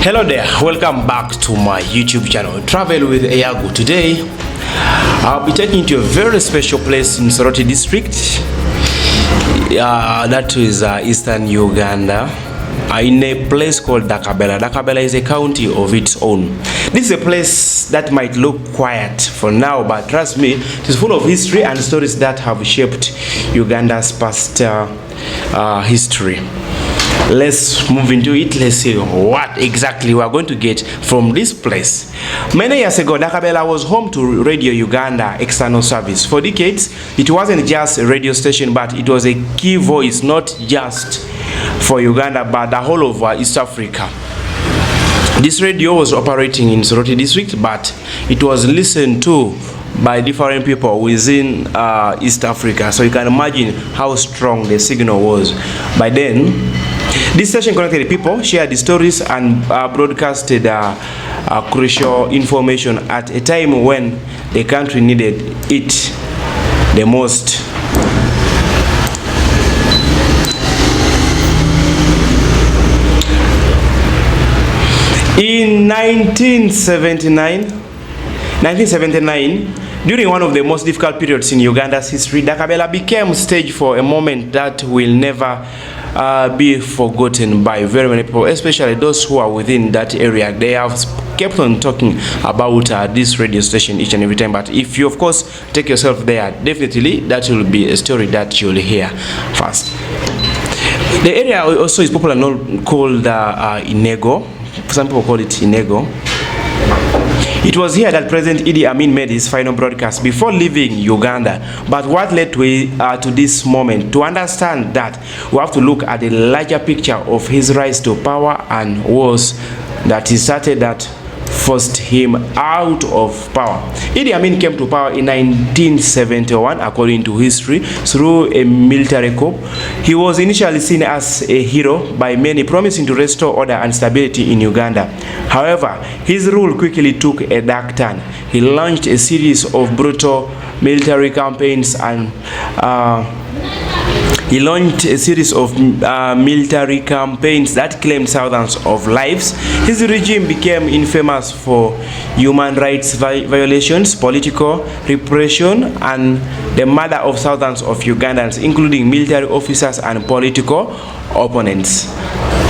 Hello there, welcome back to my YouTube channel, Travel with Eyago. Today, I'll be taking you to a very special place in Soroti district, that is eastern Uganda, in a place called Dakabela. Dakabela is a county of its own. This is a place that might look quiet for now, but trust me, it is full of history and stories that have shaped Uganda's past history. Let's move into it. Let's see what exactly we are going to get from this place. Many years ago, Dakabela was home to Radio Uganda external service. For decades, it wasn't just a radio station, but it was a key voice, not just for Uganda, but the whole of East Africa. This radio was operating in Soroti district, but it was listened to by different people within East Africa. So you can imagine how strong the signal was. By then, this station connected people, shared the stories, and broadcasted crucial information at a time when the country needed it the most. In 1979, during one of the most difficult periods in Uganda's history, Dakabela became stage for a moment that will never be forgotten by very many people, especially those who are within that area. They have kept on talking about this radio station each and every time. But if you, of course, take yourself there, definitely that will be a story that you'll hear first. The area also is popularly called Inego. Some people call it Inego. It was here that President Amin made his final broadcast before leaving Uganda. But what led to this moment? To understand that, we have to look at the larger picture of his rise to power and wars that he started that forced him out of power. Amin came to power in 1971, according to history, through a military coup. He was initially seen as a hero by many, promising to restore order and stability in Uganda. However, his rule quickly took a dark turn. He launched a series of brutal military campaigns that claimed thousands of lives. His regime became infamous for human rights violations, political repression, and the murder of thousands of Ugandans, including military officers and political opponents.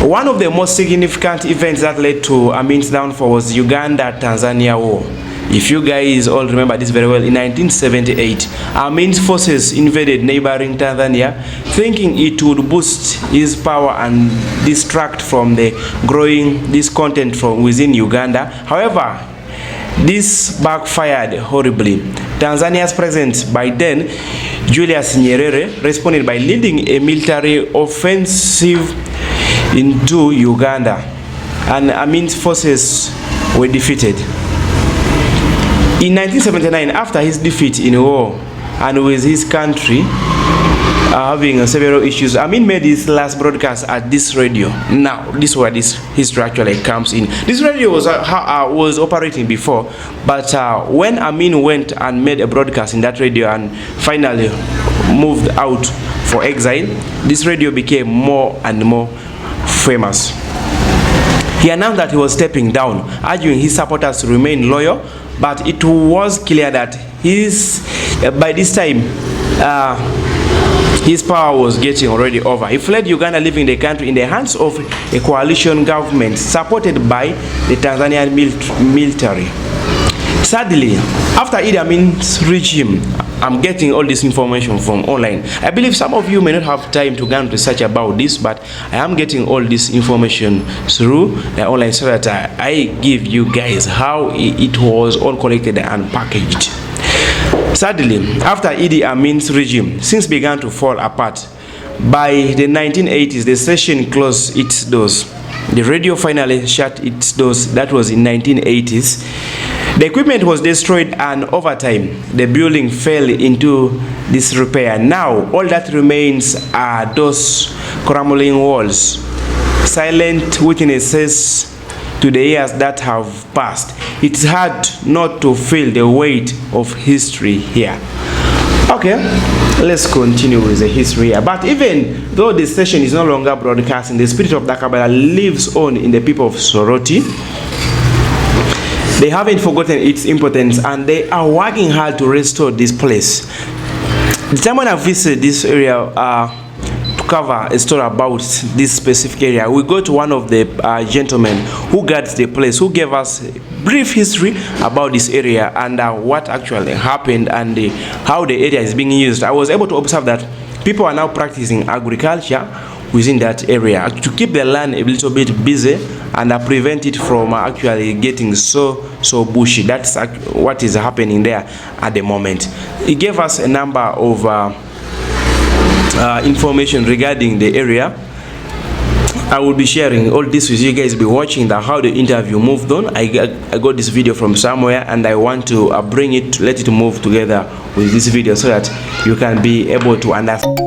One of the most significant events that led to Amin's downfall was the Uganda-Tanzania War. If you guys all remember this very well, in 1978, Amin's forces invaded neighboring Tanzania, thinking it would boost his power and distract from the growing discontent from within Uganda. However, this backfired horribly. Tanzania's president by then, Julius Nyerere, responded by leading a military offensive into Uganda, and Amin's forces were defeated. In 1979, after his defeat in war and with his country having several issues, Amin made his last broadcast at this radio. Now, this is where this history actually comes in. This radio was operating before, but when Amin went and made a broadcast in that radio and finally moved out for exile, this radio became more and more famous. He announced that he was stepping down, urging his supporters to remain loyal. But it was clear that by this time, his power was getting already over. He fled Uganda, leaving the country in the hands of a coalition government supported by the Tanzanian military. Sadly, after Idi Amin's regime, I'm getting all this information from online. I believe some of you may not have time to go and research about this, but I am getting all this information through the online so that I give you guys how it was all collected and packaged. Sadly, after Idi Amin's regime, things began to fall apart. By the 1980s, the station closed its doors. The radio finally shut its doors. That was in 1980s. The equipment was destroyed, and over time, the building fell into disrepair. Now, all that remains are those crumbling walls, silent witnesses to the years that have passed. It's hard not to feel the weight of history here. Okay, let's continue with the history here. But even though this station is no longer broadcasting, the spirit of Dakabela lives on in the people of Soroti. They haven't forgotten its importance and they are working hard to restore this place. The time when I visited this area to cover a story about this specific area, we go to one of the gentlemen who guards the place, who gave us a brief history about this area and what actually happened and how the area is being used. I was able to observe that people are now practicing agriculture within that area to keep the land a little bit busy and prevent it from actually getting so bushy. That's what is happening there at the moment. He gave us a number of information regarding the area. I will be sharing all this with you guys. Be watching how the interview moved on. I got this video from somewhere and I want to bring it, let it move together with this video so that you can be able to understand.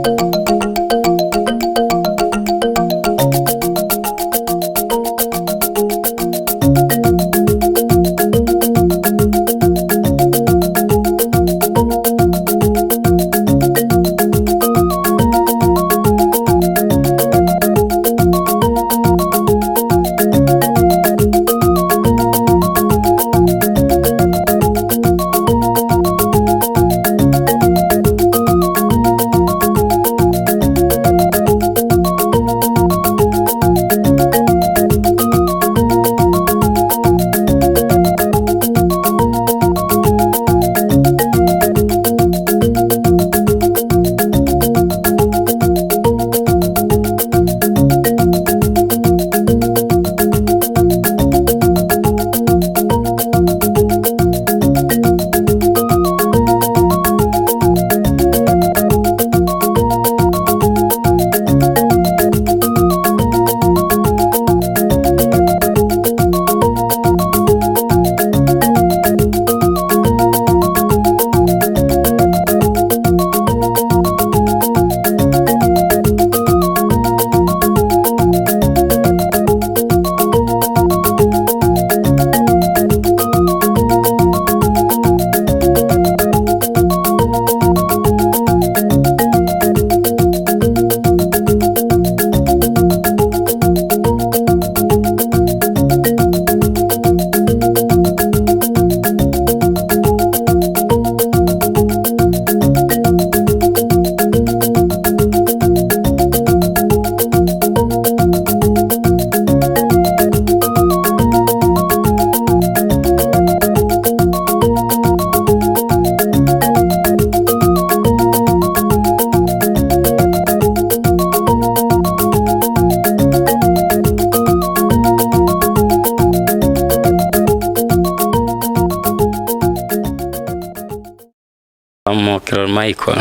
Michael.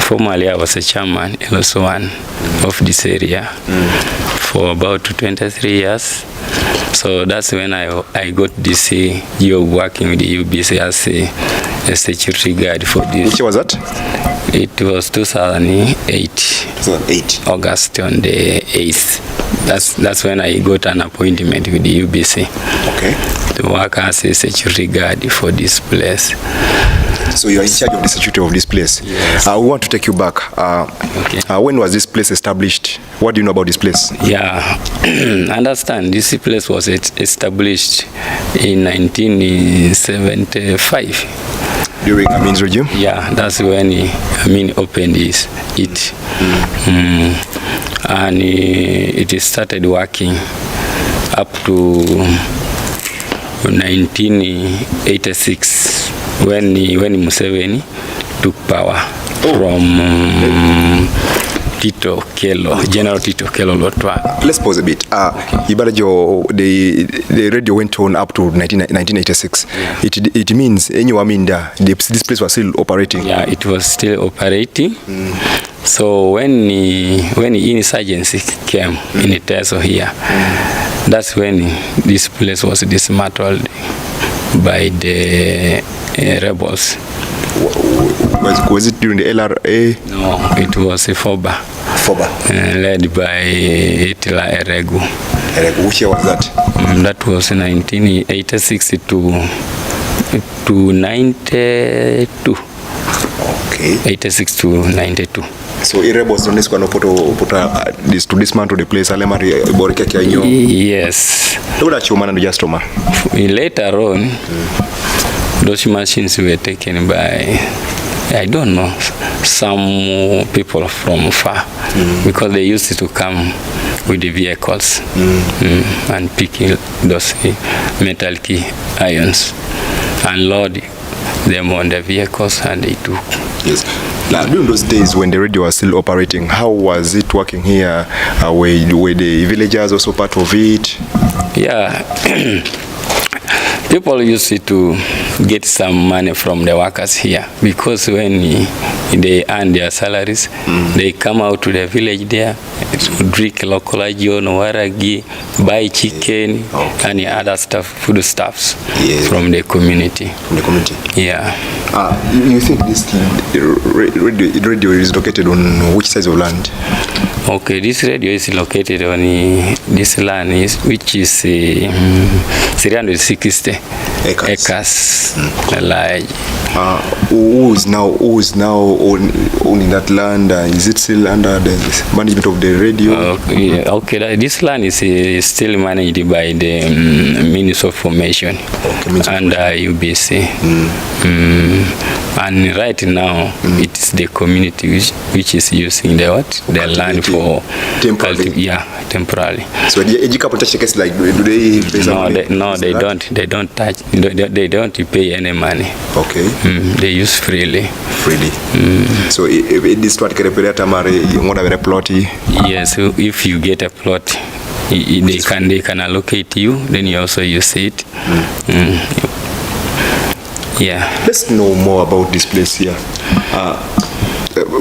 Formerly I was a chairman in LS1 of this area for about 23 years. So that's when I got this job working with the UBC as a security guard for this. Which year was that? It was 2008. 2008. August on the 8th. That's when I got an appointment with the UBC. Okay. To work as a security guard for this place. So you are in charge of the security of this place. Yes. We want to take you back. Okay. When was this place established? What do you know about this place? Yeah, understand this place was established in 1975. During Amin's regime? Yeah, that's when Amin opened it. And it started working up to 1986 when Museveni took power from Tito Kelo, General Tito Kelo Lotwa. Let's pause a bit. The radio went on up to 1986. Yeah. It means this place was still operating. Yeah, it was still operating. So when insurgency came in Teso here, that's when this place was dismantled by the rebels. Was it during the LRA? No, it was a FOBA. Led by Hitler Eregu. Which year was that? That was 1986 to 92. Okay. 86 to 92. So rebels on this one this to dismantle the place alemari borike kyanyo. Yes. Look at you man and just man. Later on, those machines were taken by, I don't know, some people from far, because they used to come with the vehicles and pick those metal key ions and load them on the vehicles, and they took. Yes. Now, during those days when the radio was still operating, how was it working here? Were the villagers also part of it? Yeah. People used to get some money from the workers here, because when they earn their salaries, they come out to the village there to drink local ajon, waragi, buy chicken, and other stuff, food stuffs from the community. From the community? Yeah. You think this radio is located on which side of land? Okay, this radio is located on this land, which is 360 acres large. Who is now owning that land? Is it still under the management of the radio? Okay, this land is still managed by the Ministry of Formation under UBC. And right now, it is the community which is using the land for temporarily. Temporarily. So the couple touch case, like do they pay some money? No, they don't. They don't touch. They don't pay any money. Okay. They use freely. So if this particular period, a plot. Yes, if you get a plot, they can allocate you. Then you also use it. Yeah. Let's know more about this place here.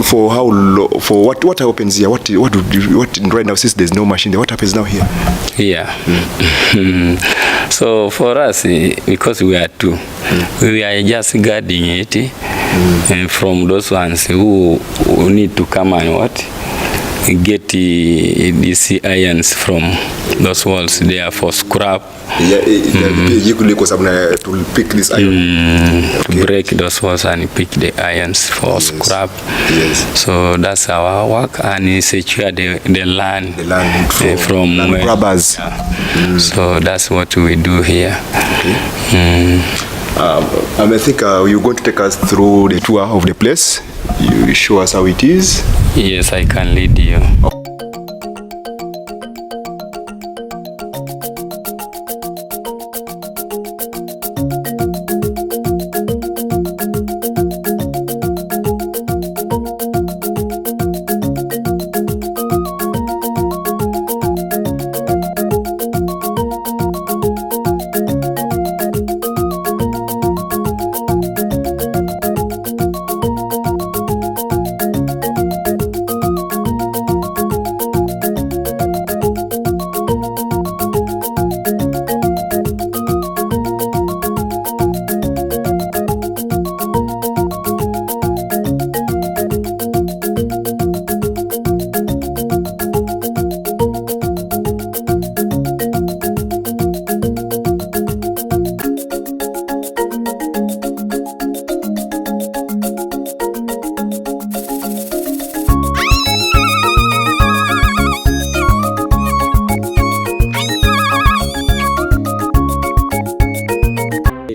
For how long? For what happens here? What right now, since there's no machine there, what happens now here? Yeah. So for us, because we are two, we are just guarding it, and from those ones who need to come and get these irons from those walls there for scrap. To pick this iron. To break those walls and pick the irons for scrap. Yes. So that's our work, and secure the land from land grabbers. So that's what we do here. Okay. I think you're going to take us through the tour of the place. You show us how it is. Yes, I can lead you.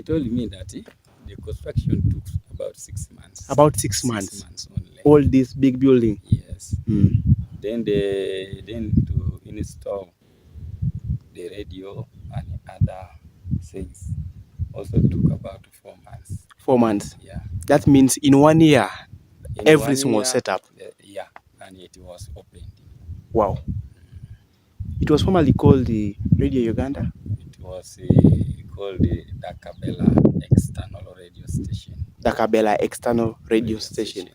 Told me that the construction took about 6 months. About 6 months. 6 months only. All this big building. Yes. Then to install the radio and other things also took about 4 months. 4 months. Yeah. That means in 1 year, In everything 1 was set up. Yeah, and it was opened. Wow. It was formerly called the Radio Uganda. It was called the Dakabela External Radio Station. Dakabela External Radio Station.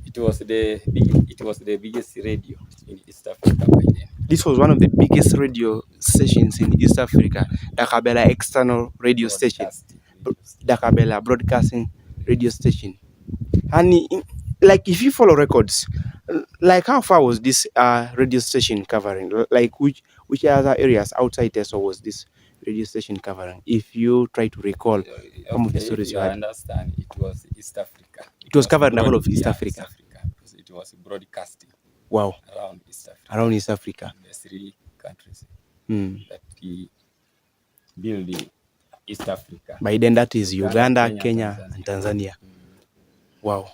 It was the biggest radio in East Africa by then. This was one of the biggest radio stations in East Africa. Dakabela External Radio Station. Dakabela Broadcasting Radio Station. And like if you follow records, like how far was this radio station covering? Like which other areas outside Teso was this radio station covering? If you try to recall some of the stories you you had. understand, it was East Africa It was covered in the whole of East Africa. East Africa. It was broadcasting. Wow. Around East Africa. Around East Africa. The 3 countries that he built the East Africa. By then that is Uganda, Kenya and Tanzania. Wow.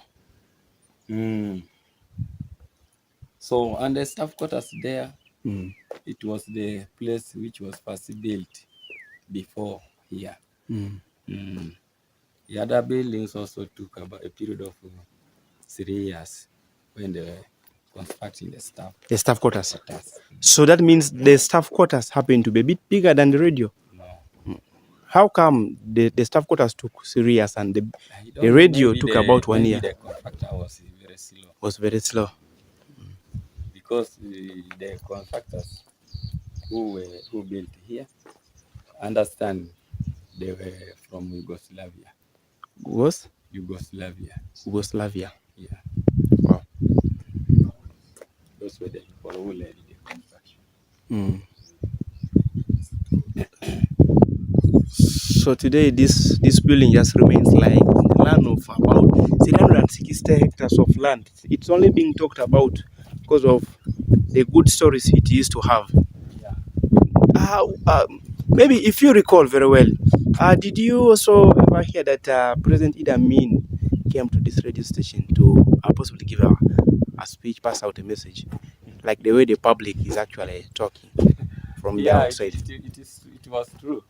So, and the staff quarters there, it was the place which was first built before here. The other buildings also took about a period of 3 years when they were constructing the staff quarters. So that means the staff quarters happened to be a bit bigger than the radio. No. How come the staff quarters took 3 years and the radio took about 1 year? The contractor was very slow. Because the contractors who built here, understand they were from Yugoslavia. Yugoslavia. Yeah. Wow. Those were the people who led the construction. So today this building just remains lying on the land of about 360 hectares of land. It's only being talked about because of the good stories it used to have. Maybe if you recall very well, did you also ever hear that President Amin came to this radio station to possibly give a speech, pass out a message, like the way the public is actually talking from the outside? It was true.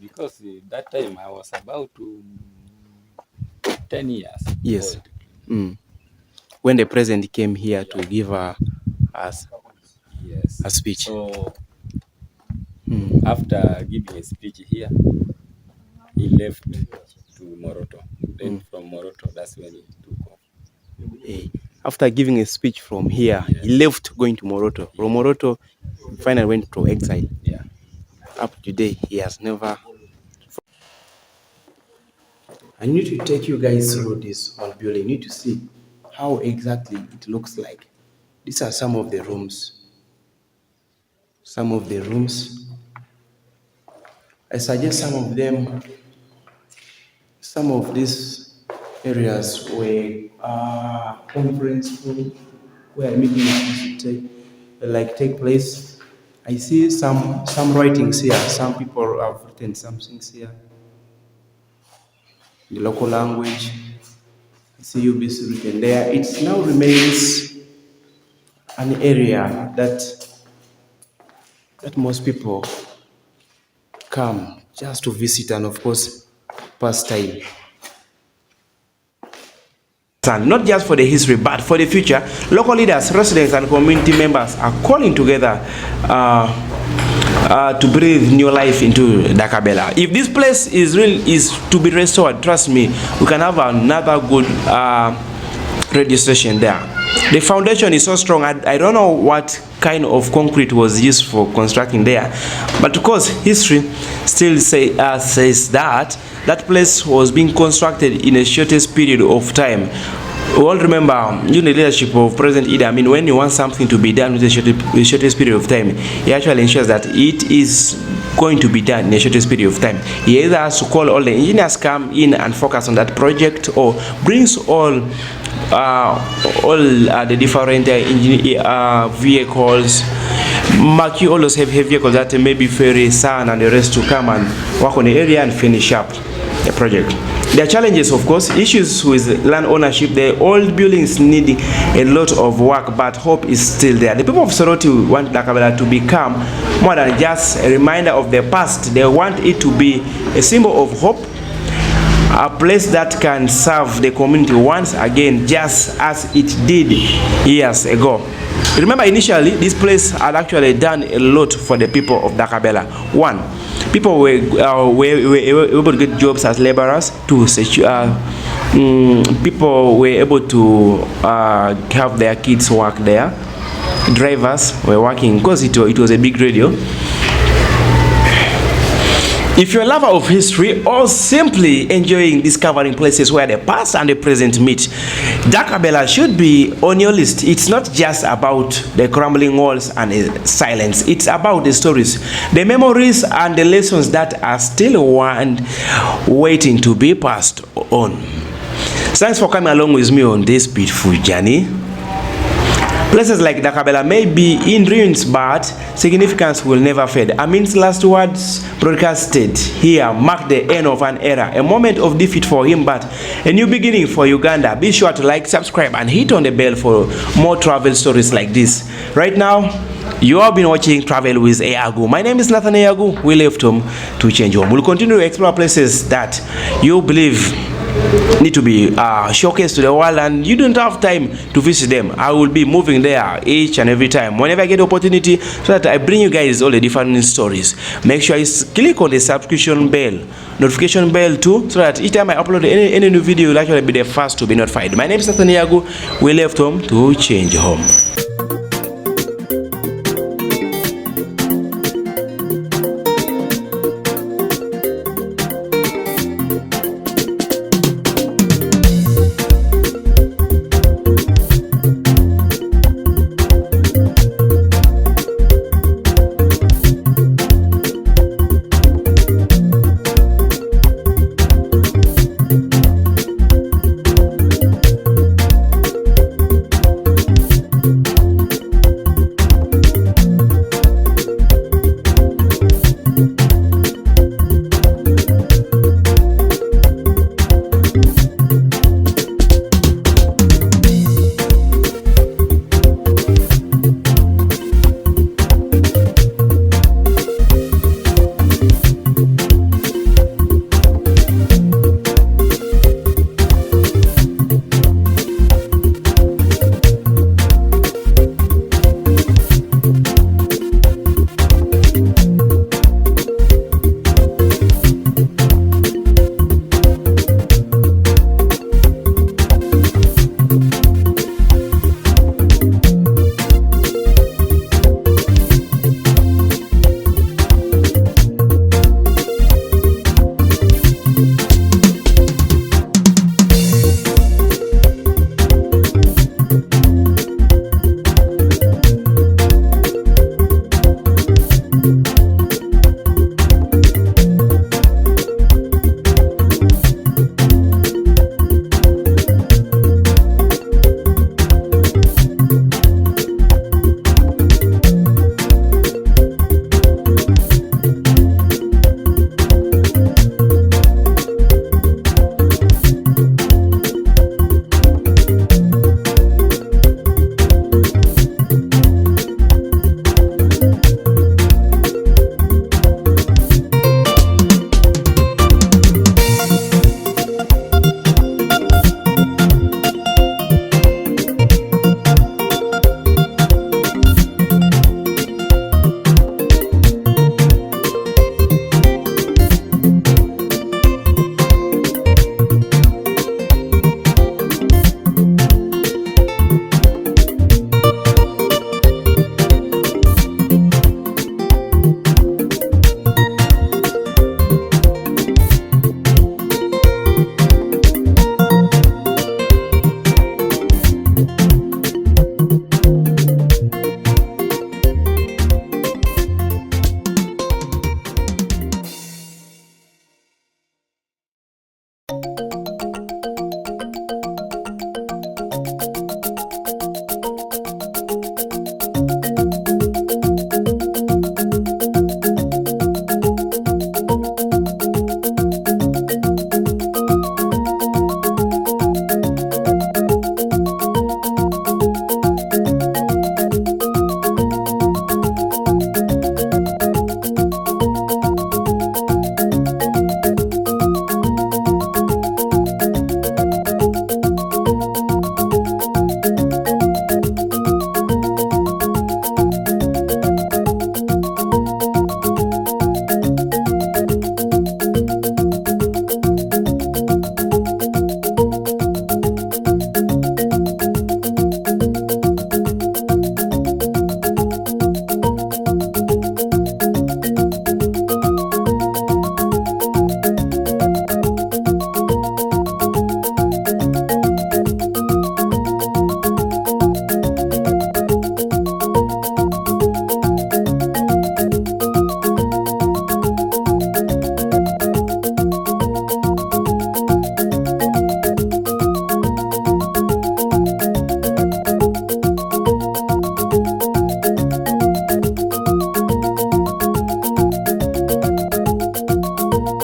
Because that time I was about 10 years. Yes. When the president came here to give a speech. So after giving a speech here, he left to Moroto. Then from Moroto, that's when he took off. After giving a speech from here, he left going to Moroto. From Moroto, he finally went to exile. Yeah. Up to today, he has never. I need to take you guys through this whole building. You need to see how exactly it looks like. These are some of the rooms. I suggest some of them. Some of these areas were conference room where meetings take place. I see some writings here. Some people have written some things here in the local language. I see UBC written there. It now remains an area that most people come just to visit and, of course, pass time. Not just for the history, but for the future, local leaders, residents, and community members are calling together to breathe new life into Dakabela. If this place is to be restored, trust me, we can have another good radio station there. The foundation is so strong. I don't know what kind of concrete was used for constructing there, but because history still says that place was being constructed in a shortest period of time. We all remember during the leadership of President Idi Amin, when you want something to be done with the shortest period of time, he actually ensures that it is going to be done in the shortest period of time. He either has to call all the engineers come in and focus on that project, or brings all the different vehicles, mark all those heavy vehicles that may be ferry, sun, and the rest to come and work on the area and finish up the project. There are challenges, of course, issues with land ownership. The old buildings need a lot of work, but hope is still there. The people of Soroti want Dakabela to become more than just a reminder of the past. They want it to be a symbol of hope, a place that can serve the community once again, just as it did years ago. Remember, initially, this place had actually done a lot for the people of Dakabela. One, people were able to get jobs as laborers. Two, people were able to have their kids work there. Drivers were working because it was a big radio. If you're a lover of history or simply enjoying discovering places where the past and the present meet, Dakabela should be on your list. It's not just about the crumbling walls and the silence. It's about the stories, the memories, and the lessons that are still waiting to be passed on. Thanks for coming along with me on this beautiful journey. Places like Dakabela may be in ruins, but significance will never fade. Amin's last words broadcasted here mark the end of an era, a moment of defeat for him, but a new beginning for Uganda. Be sure to like, subscribe, and hit on the bell for more travel stories like this. Right now, you have been watching Travel with Eyagu. My name is Nathan Eyagu. We left home to change home. We'll continue to explore places that you believe need to be showcased to the world and you don't have time to visit them. I will be moving there each and every time whenever I get the opportunity, so that I bring you guys all the different stories. Make sure you click on the subscription bell, notification bell too, so that each time I upload any new video, you'll actually be the first to be notified. My name is Nathan Eyagu. We left home to change home.